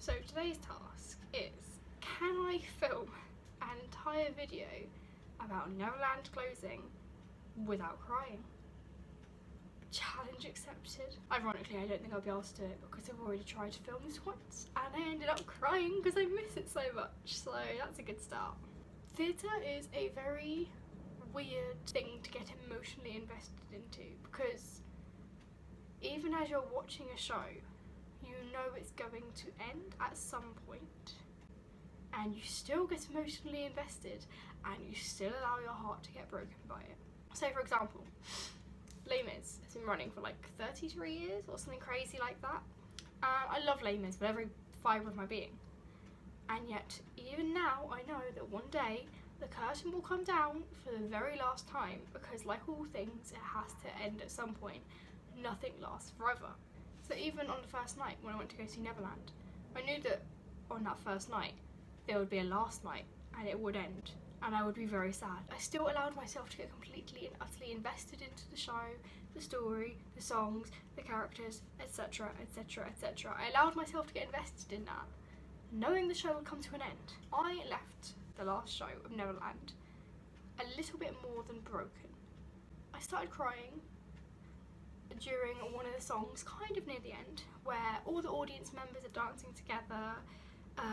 So today's task is, can I film an entire video about Neverland closing without crying? Challenge accepted. Ironically, I don't think I'll be able to do it because I've already tried to film this once and I ended up crying because I miss it so much, so that's a good start. Theatre is a very weird thing to get emotionally invested into because even as you're watching a show, you know it's going to end at some point and you still get emotionally invested and you still allow your heart to get broken by it. So for example, Les Mis has been running for like 33 years or something crazy like that. I love Les Mis with every fibre of my being. And yet, even now, I know that one day the curtain will come down for the very last time because like all things, it has to end at some point. Nothing lasts forever. So even on the first night when I went to go see Neverland, I knew that on that first night there would be a last night and it would end and I would be very sad. I still allowed myself to get completely and utterly invested into the show, the story, the songs, the characters, etc, etc, etc. I allowed myself to get invested in that, knowing the show would come to an end. I left the last show of Neverland a little bit more than broken. I started crying during one of the songs, kind of near the end, where all the audience members are dancing together.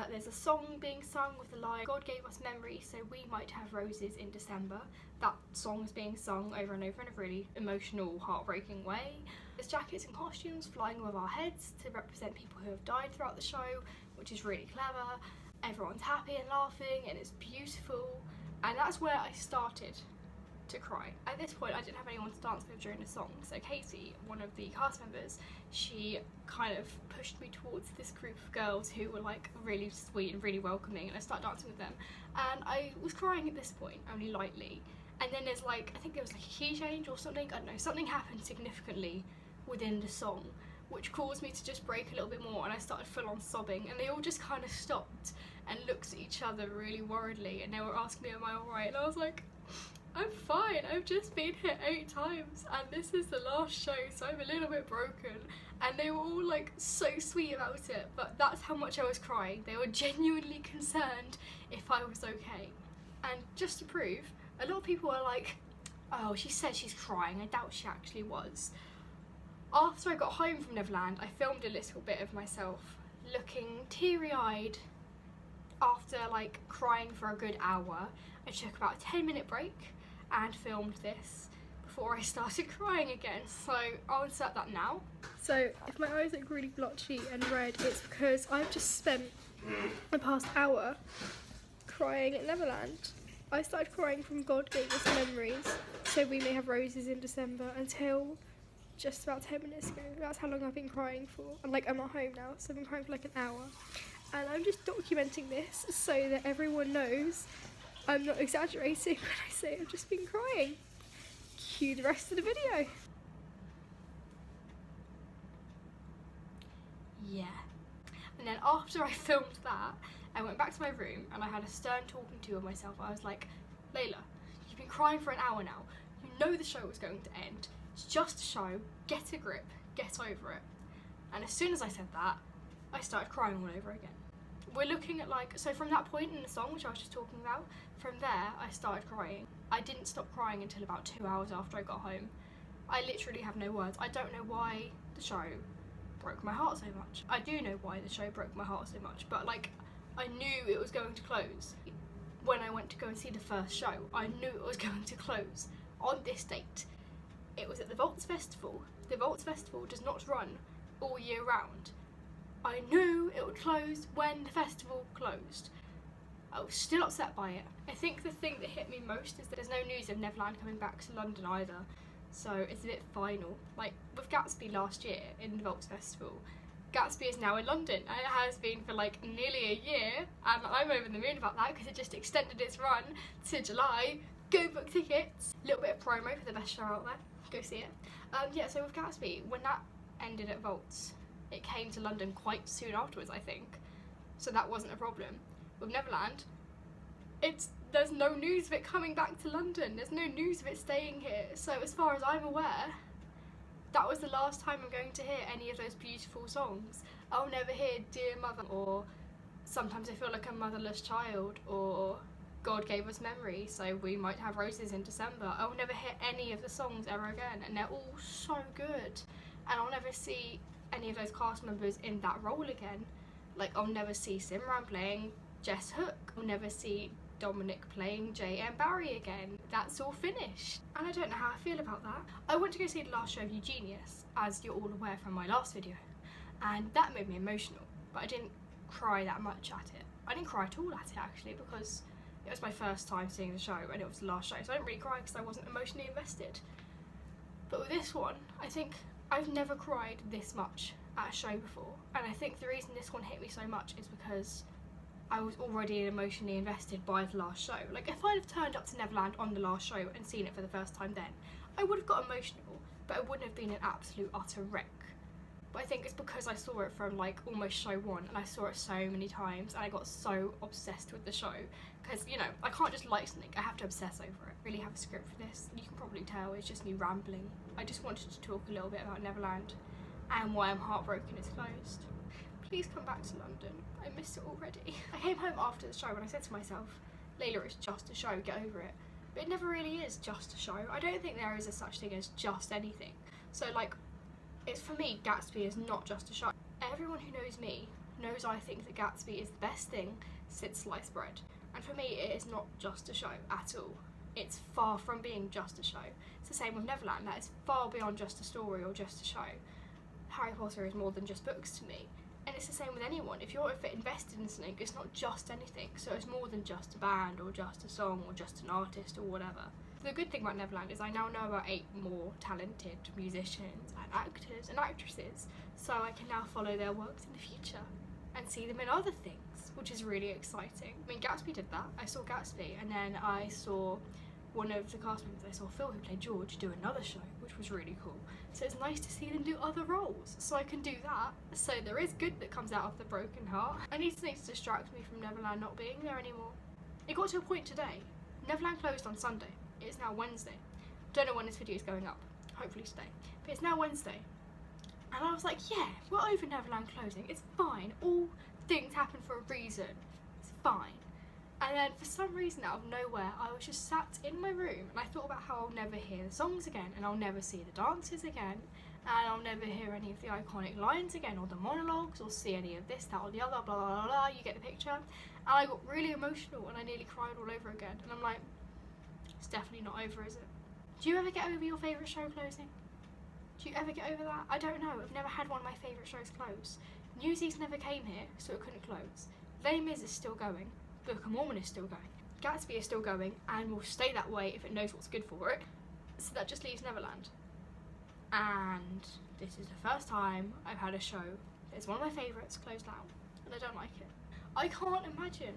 There's a song being sung with the line, "God gave us memories so we might have roses in December." That song is being sung over and over in a really emotional, heartbreaking way. There's jackets and costumes flying above our heads to represent people who have died throughout the show, which is really clever. Everyone's happy and laughing and it's beautiful, and that's where I started to cry. At this point I didn't have anyone to dance with during the song, so Katie, one of the cast members, she kind of pushed me towards this group of girls who were like really sweet and really welcoming, and I started dancing with them and I was crying at this point, only lightly. And then there's like, I think there was like a key change or something, I don't know, something happened significantly within the song which caused me to just break a little bit more and I started full on sobbing, and they all just kind of stopped and looked at each other really worriedly and they were asking me, am I alright? And I was like, I'm fine, I've just been here 8 times and this is the last show, so I'm a little bit broken. And they were all like so sweet about it, but that's how much I was crying. They were genuinely concerned if I was okay. And just to prove, a lot of people are like, oh, she said she's crying, I doubt she actually was. After I got home from Neverland, I filmed a little bit of myself looking teary-eyed after like crying for a good hour. I took about a 10-minute break and filmed this before I started crying again, so I'll insert that now. So if my eyes look really blotchy and red, it's because I've just spent the past hour crying at Neverland. I started crying from God gave us memories so we may have roses in December until just about 10 minutes ago. That's how long I've been crying for. And like, I'm at home now, so I've been crying for like an hour. And I'm just documenting this so that everyone knows I'm not exaggerating when I say I've just been crying. Cue the rest of the video. Yeah. And then after I filmed that, I went back to my room and I had a stern talking to of myself. I was like, Layla, you've been crying for an hour now. You know the show was going to end. It's just a show. Get a grip. Get over it. And as soon as I said that, I started crying all over again. We're looking at like, so from that point in the song, which I was just talking about, from there I started crying. I didn't stop crying until about 2 hours after I got home. I literally have no words. I don't know why the show broke my heart so much. I do know why the show broke my heart so much, but like, I knew it was going to close. When I went to go and see the first show, I knew it was going to close on this date. It was at the Vaults Festival. The Vaults Festival does not run all year round. I knew it would close when the festival closed. I was still upset by it. I think the thing that hit me most is that there's no news of Neverland coming back to London either, so it's a bit final. Like with Gatsby last year in the Vaults Festival, Gatsby is now in London and it has been for like nearly a year, and I'm over the moon about that because it just extended its run to July. Go book tickets. A little bit of promo for the best show out there. Go see it. Yeah, so with Gatsby, when that ended at Vaults, it came to London quite soon afterwards, I think. So that wasn't a problem. With Neverland, there's no news of it coming back to London. There's no news of it staying here. So as far as I'm aware, that was the last time I'm going to hear any of those beautiful songs. I'll never hear Dear Mother, or Sometimes I Feel Like a Motherless Child, or God Gave Us Memory, so we might have roses in December. I'll never hear any of the songs ever again, and they're all so good. And I'll never see any of those cast members in that role again. Like, I'll never see Simran playing Jess Hook. I'll never see Dominic playing J.M. Barry again. That's all finished. And I don't know how I feel about that. I went to go see the last show of Eugenius, as you're all aware from my last video, and that made me emotional, but I didn't cry that much at it. I didn't cry at all at it, actually, because it was my first time seeing the show and it was the last show, so I didn't really cry because I wasn't emotionally invested. But with this one, I think I've never cried this much at a show before, and I think the reason this one hit me so much is because I was already emotionally invested by the last show. Like, if I'd have turned up to Neverland on the last show and seen it for the first time then, I would have got emotional, but I wouldn't have been an absolute utter wreck. But I think it's because I saw it from like almost show one, and I saw it so many times, and I got so obsessed with the show. Because, you know, I can't just like something, I have to obsess over it. Really have a script for this. You can probably tell it's just me rambling. I just wanted to talk a little bit about Neverland and why I'm heartbroken it's closed. Please come back to London. I miss it already. I came home after the show and I said to myself, Layla, it's just a show, get over it. But it never really is just a show. I don't think there is a such thing as just anything. So like, it's, for me, Gatsby is not just a show. Everyone who knows me knows I think that Gatsby is the best thing since sliced bread. And for me, it is not just a show at all. It's far from being just a show. It's the same with Neverland. That is far beyond just a story or just a show. Harry Potter is more than just books to me. And it's the same with anyone. If you're invested in something, it's not just anything. So it's more than just a band or just a song or just an artist or whatever. The good thing about Neverland is I now know about 8 more talented musicians and actors and actresses. So I can now follow their works in the future and see them in other things, which is really exciting. I mean, Gatsby did that. I saw Gatsby, and then I saw one of the cast members, I saw Phil, who played George, do another show, which was really cool. So it's nice to see them do other roles, so I can do that. So there is good that comes out of the broken heart. I need something to distract me from Neverland not being there anymore. It got to a point today. Neverland closed on Sunday. It is now Wednesday. Don't know when this video is going up. Hopefully today. But it's now Wednesday. And I was like, yeah, we're over Neverland closing. It's fine. All things happen for a reason. It's fine. And then for some reason out of nowhere, I was just sat in my room and I thought about how I'll never hear the songs again, and I'll never see the dances again, and I'll never hear any of the iconic lines again, or the monologues, or see any of this, that, or the other, blah, blah, blah, blah, you get the picture. And I got really emotional and I nearly cried all over again. And I'm like, it's definitely not over, is it? Do you ever get over your favourite show closing? Do you ever get over that? I don't know. I've never had one of my favourite shows close. Newsies never came here, so it couldn't close. Les Mis is still going. Book of Mormon is still going. Gatsby is still going and will stay that way if it knows what's good for it. So that just leaves Neverland. And this is the first time I've had a show that's one of my favourites closed down, and I don't like it. I can't imagine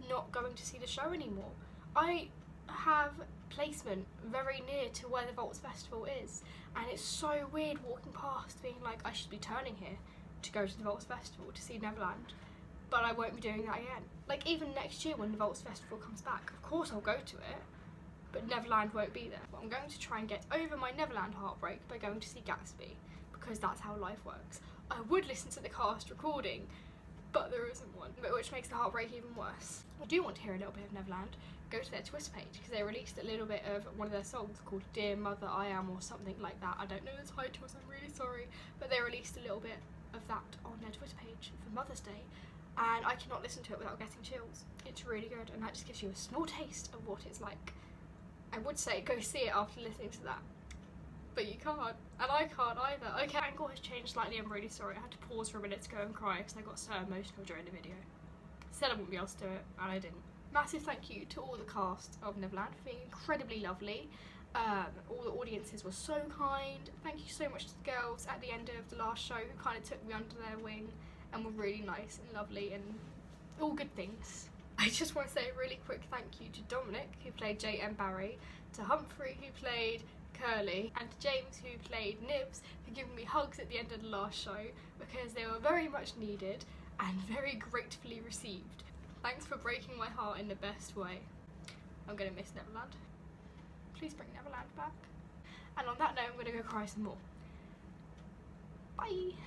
not going to see the show anymore. I have placement very near to where the Vaults Festival is, and it's so weird walking past being like, I should be turning here to go to the Vaults Festival to see Neverland. But I won't be doing that again. Like, even next year when the Vaults Festival comes back, of course I'll go to it, but Neverland won't be there. But I'm going to try and get over my Neverland heartbreak by going to see Gatsby, because that's how life works. I would listen to the cast recording, but there isn't one, which makes the heartbreak even worse. I do want to hear a little bit of Neverland. Go to their Twitter page, because they released a little bit of one of their songs called Dear Mother I Am, or something like that. I don't know the titles, I'm really sorry, but they released a little bit of that on their Twitter page for Mother's Day. And I cannot listen to it without getting chills. It's really good, and that just gives you a small taste of what it's like. I would say go see it after listening to that, but you can't, and I can't either. Okay, angle has changed slightly, I'm really sorry. I had to pause for a minute to go and cry because I got so emotional during the video. Said I wouldn't be able to do it, and I didn't. Massive thank you to all the cast of Neverland for being incredibly lovely. All the audiences were so kind. Thank you so much to the girls at the end of the last show who kind of took me under their wing and were really nice and lovely and all good things. I just want to say a really quick thank you to Dominic, who played J.M. Barry, to Humphrey, who played Curly, and to James, who played Nibs, for giving me hugs at the end of the last show, because they were very much needed and very gratefully received. Thanks for breaking my heart in the best way. I'm going to miss Neverland. Please bring Neverland back. And on that note, I'm going to go cry some more. Bye!